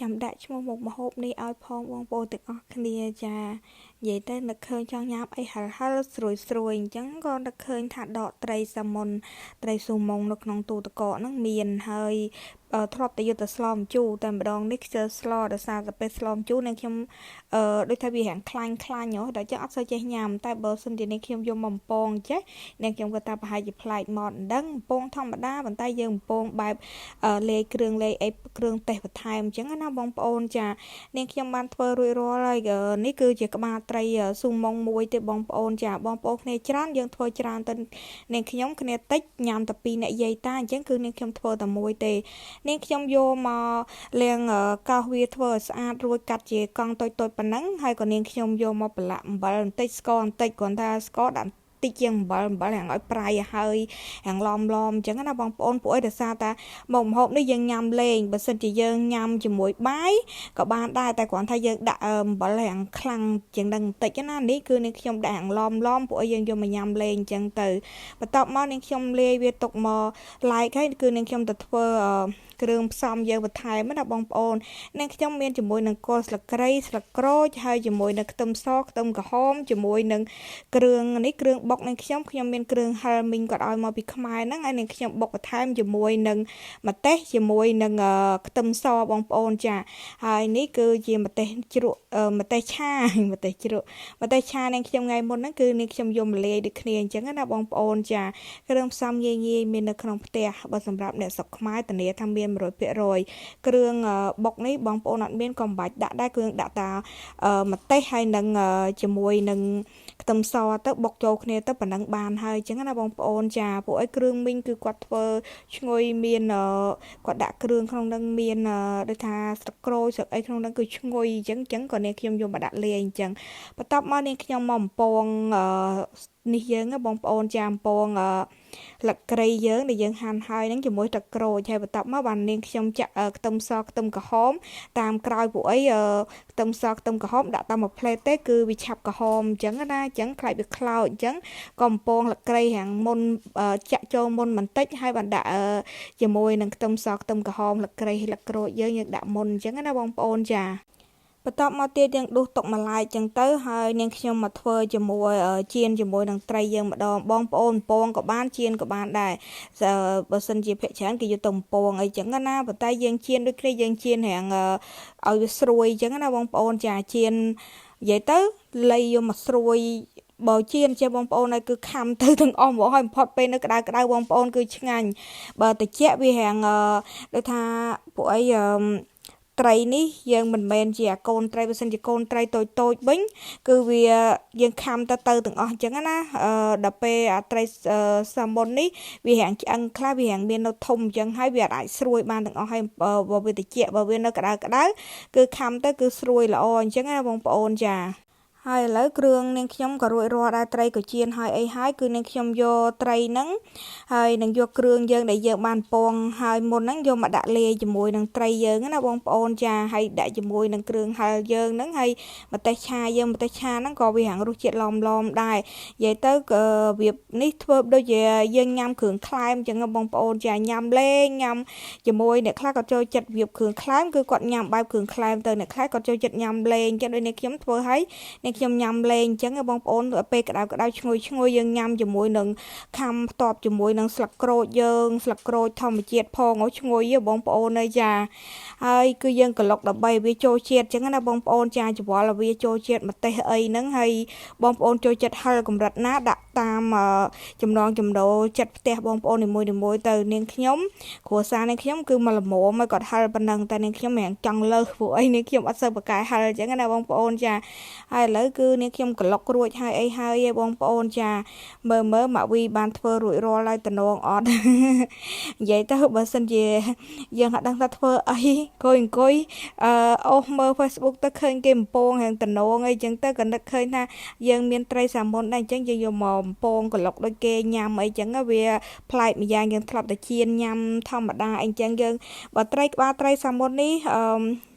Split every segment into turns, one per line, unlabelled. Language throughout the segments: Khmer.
ចាំដាក់ឈ្មោះមុខម្ហូបនេះឲ្យផងបងប្អូនទាំងអស់គ្នាចានិយាយទៅនឹកឃើញចង់ញ៉ាំអីហិលស្រួយអញ្ចឹងក៏នឹកឃើញថាដកត្រីសាម៉ុនត្រីស៊ូម៉ុងនៅក្នុងទូទឹកកកហ្នឹងមានហើយធ្លាប់តែយកទៅស្លម្ជូរតែម្ដងនេះខ្ជិលស្លដោយសារតែពេលស្លម្ជូរនឹងខ្ញុំដូចថាវារាងខ្លាញ់ដល់ចឹងអត់សូវចេះញ៉ាំតែបើសិនជានេះខ្ញុំយកមកបំពងចេះអ្នកខ្ញុំគាត់ថាប្រហែលជាប្លែកមកដឹងបំពងធម្មតាប៉ុន្តែយើងបំពងបែបលេខគ្រឿងលេខអីគ្រឿងទេសបន្ថែមអញ្ចឹងណាបងប្អូនចានាងខ្ញុំបានធ្វើរួចរាល់ហើយនេះគឺជាក្បាលត្រីស៊ូម៉ុងមួយទេបងប្អូនចាបងប្អូនគ្នាច្រើនយើងធ្វើច្រើនទៅនាងខ្ញុំគ្នាតិចញ៉ាំតែពីរអ្នកយាយតាអញ្ចឹងគឺនាងខ្ញុំធ្វើតែមួយទេនាងខ្ញុំយកមកលាងកោសវាធ្វើឲ្យស្អាតរួចកាត់ជាកង់តូចៗប៉ុណ្ណឹងហើយក៏នាងខ្ញុំយកមកប្រឡាក់អំបិលបន្តិចស្ករបន្តិចគ្រាន់តែស្ករដាក់តិចជាងអំបិលហាងឲ្យប្រៃហើយហាងឡំអញ្ចឹងណាបងប្អូនពួកអីដោយសារតែមុខម្ហូបនេះយើងញ៉ាំលេងបើសិនជាយើងញ៉ាំជាមួយបាយក៏បានដែរតែគ្រាន់តែយើងដាក់អំបិលហាងខ្លាំងជាងនឹងបន្តិចណានេះគឺនាងខ្ញុំដាក់ហាងឡំពួកអីយើងយកមកញ៉ាំលេងអញ្ចឹងទៅបន្ទាប់មកនាងខ្ញុំលាយវាទុកមកឡែកហើយគឺនាងខ្ញុំទៅធ្វើគ្រឿងផ្សំយើងបន្ថែមណាបងប្អូននាងខ្ញុំមានជាមួយនឹងគល់ស្លឹកគ្រៃស្លឹកក្រូចហើយជាមួយនឹងខ្ទឹមសខ្ទឹមក្រហមជាមួយនឹងគ្រឿងនេះគ្រឿងបុកនាងខ្ញុំមានគ្រឿងហិលមីងគាត់ឲ្យមកពីខ្មែរហ្នឹងហើយនាងខ្ញុំបុកបន្ថែមជាមួយនឹងម្ទេសជាមួយនឹងខ្ទឹមសបងប្អូនចាហើយនេះគឺជាម្ទេសជ្រក់ម្ទេសឆាម្ទេសជ្រក់ម្ទេសឆានាងខ្ញុំថ្ងៃមុនហ្នឹងគឺនាងខ្ញុំយកមកលាយដូចគ្នាអញ្ចឹងណាបងប្អូនចាគ្រឿងផ្សំងាយមាននៅក្នុងផ្ទះបើសម្រាប់អ្នកស្រុកខ្មែរធានាថាមាន100%គ្រឿងបុកនេះបងប្អូនអត់មានក៏មិនបាច់ដាក់ដែរគ្រឿងដាក់តាម្ទេសហើយនឹងជាមួយនឹងខ្ទឹមសទៅបុកចូលគ្នាទៅប៉ុណ្ណឹងបានហើយអញ្ចឹងណាបងប្អូនចាពួកអីគ្រឿងមីងគឺគាត់ធ្វើឈ្ងុយមានគាត់ដាក់គ្រឿងក្នុងនឹងមានដូចថាស្លឹកក្រូចស្លឹកអីក្នុងនឹងគឺឈ្ងុយអញ្ចឹងក៏នាងខ្ញុំយកមកដាក់លាយអញ្ចឹងបន្ទាប់មកនាងខ្ញុំមកបំពងនេះយើងបងប្អូនចាបំពងលឹកគ្រៃយើងដែលយើងហាន់ហើយហ្នឹងជាមួយទឹកក្រូចហើយបន្ទាប់មកបាននាងខ្ញុំចាក់ខ្ទឹមសខ្ទឹមក្រហមតាមក្រោយពួកអីខ្ទឹមសខ្ទឹមក្រហមដាក់តាមមួយផ្លេតទេគឺវាឆាប់ក្រហមអញ្ចឹងណាអញ្ចឹងខ្លាចវាខ្លោចអញ្ចឹងក៏បំពងលឹកគ្រៃរាងមុនចាក់ចូលមុនបន្តិចហើយបានដាក់ជាមួយនឹងខ្ទឹមសខ្ទឹមក្រហមលឹកគ្រៃលឹកក្រូចយើងដាក់មុនអញ្ចឹងណាបងប្អូនចាបន្ទាប់មកទៀតយើងដួសទុកមួយឡែកចឹងទៅហើយនាងខ្ញុំមកធ្វើជាមួយចៀនជាមួយនឹងត្រីយើងម្ដងបងប្អូនពងក៏បានចៀនក៏បានដែរបើសិនជាភាគច្រើនគេយកទៅពងអីចឹងណាប៉ុន្តែយើងចៀនដូចគ្នាយើងចៀនរាងឲ្យវាស្រួយចឹងណាបងប្អូនចាចៀននិយាយទៅលៃយកមកស្រួយបើចៀនចេះបងប្អូនឲ្យគឺខំទៅទាំងអស់មកឲ្យបំផុតពេលនៅក្តៅបងប្អូនគឺឆ្ងាញ់បើតិចវារាងដូចថាពួកអីត្រីនេះយើងមិនមែនជាកូនត្រីបើសិនជាកូនត្រីតូចវិញគឺវាយើងខំទៅទាំងអស់អញ្ចឹងណាដល់ពេលត្រីសាម៉ុននេះវារាងឆ្អឹងខ្លះវារាងមាននៅធំអញ្ចឹងហើយវាអាចស្រួយបានទាំងអស់ហើយបើវាតិចបើវានៅក្តៅគឺខំទៅគឺស្រួយល្អអញ្ចឹងណាបងប្អូនចាហើយឥឡូវគ្រឿងនាងខ្ញុំក៏រួចរាល់ដែរត្រីក៏ចៀនហើយអីហើយគឺនាងខ្ញុំយកត្រីហ្នឹងហើយនឹងយកគ្រឿងយើងដែលយើងបានពងហើយមុនហ្នឹងយកមកដាក់លាយជាមួយនឹងត្រីយើងណាបងប្អូនចាហើយដាក់ជាមួយនឹងគ្រឿងហិលយើងហ្នឹងហើយម្ទេសឆាហ្នឹងក៏វារាងរសជាតិឡំដែរនិយាយទៅវានេះធ្វើដូចជាយើងញ៉ាំគ្រឿងក្លែមអញ្ចឹងបងប្អូនចាញ៉ាំលេងញ៉ាំជាមួយអ្នកខ្លះក៏ចូលចិត្តវាគ្រឿងក្លែមគឺគាត់ញ៉ាំបែបគ្រឿងក្លែមទៅអ្នកខ្លះក៏ចូលចិត្តញ៉ាំលេងចឹងដូចនេះខ្ញុំធ្វើឲ្យខ្ញុំញ៉ាំលេងអញ្ចឹងបងប្អូនពេលក្តៅឈ្ងុយយើងញ៉ាំជាមួយនឹងខំផ្ទាប់ជាមួយនឹងស្លឹកក្រូចយើងស្លឹកក្រូចធម្មជាតិផងឈ្ងុយបងប្អូនអើយចាហើយគឺយើងក្លុកដើម្បីវាចូលជាតិអញ្ចឹងណាបងប្អូនចាច្បល់ឲ្យវាចូលជាតិម្ទេសអីហ្នឹងហើយបងប្អូនចូលចិត្តហិលកម្រិតណាដាក់តាមចំណងចំណូលចិត្តផ្ទះបងប្អូននីមួយទៅនាងខ្ញុំគ្រួសារនាងខ្ញុំគឺមកល្មមឲ្យគាត់ហិលប៉ុណ្ណឹងតែនាងខ្ញុំមិនចង់លើសព្រោះអីនាងខ្ញុំអត់សូវបកកែហិលអញ្ចឹងណាបងប្អូនចាហើយឥឡូវគឺនាងខ្ញុំក្លុករួចហើយអីហើយបងប្អូនចាមើលម៉ាក់វីបានធ្វើរួចរាល់ហើយតំណងអត់និយាយទៅបើសិនជាយើងអត់ដឹងថាធ្វើអីអង្គុយអូសមើល Facebook ទៅឃើញគេបំពងហាងតំណងអីចឹងទៅក៏នឹកឃើញថាយើងមានត្រីសាម៉ុនដែរអញ្ចឹងយើងយកមកបំពងក្លុកដូចគេញ៉ាំអីចឹងវាប្លែកម្យ៉ាងយើងធ្លាប់តែចៀនញ៉ាំធម្មតាអីចឹងយើងបើត្រីក្បាលត្រីសាម៉ុននេះ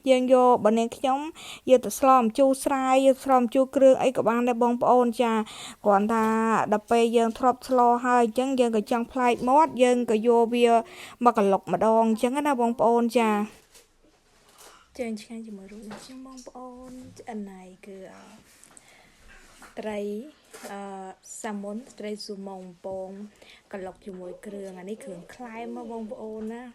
យើងយកបើនាងខ្ញុំយកទៅស្លម្ជូរស្រាយយកស្លម្ជូរគ្រឿងអីក៏បានដែរបងប្អូនចាគ្រាន់ថាដល់ពេលយើងធ្លាប់ស្លហើយអញ្ចឹងយើងក៏ចង់ប្លែកមាត់យើងក៏យកវាមកក្លុកម្ដងអញ្ចឹងណាបងប្អូនចា chơi ngay chỉ mới rồi chứ mong ôn anh này cứ trai salmon trai zoom mong bông còn lọc chỉ mới kêu anh ấy thường climb mà bông ôn á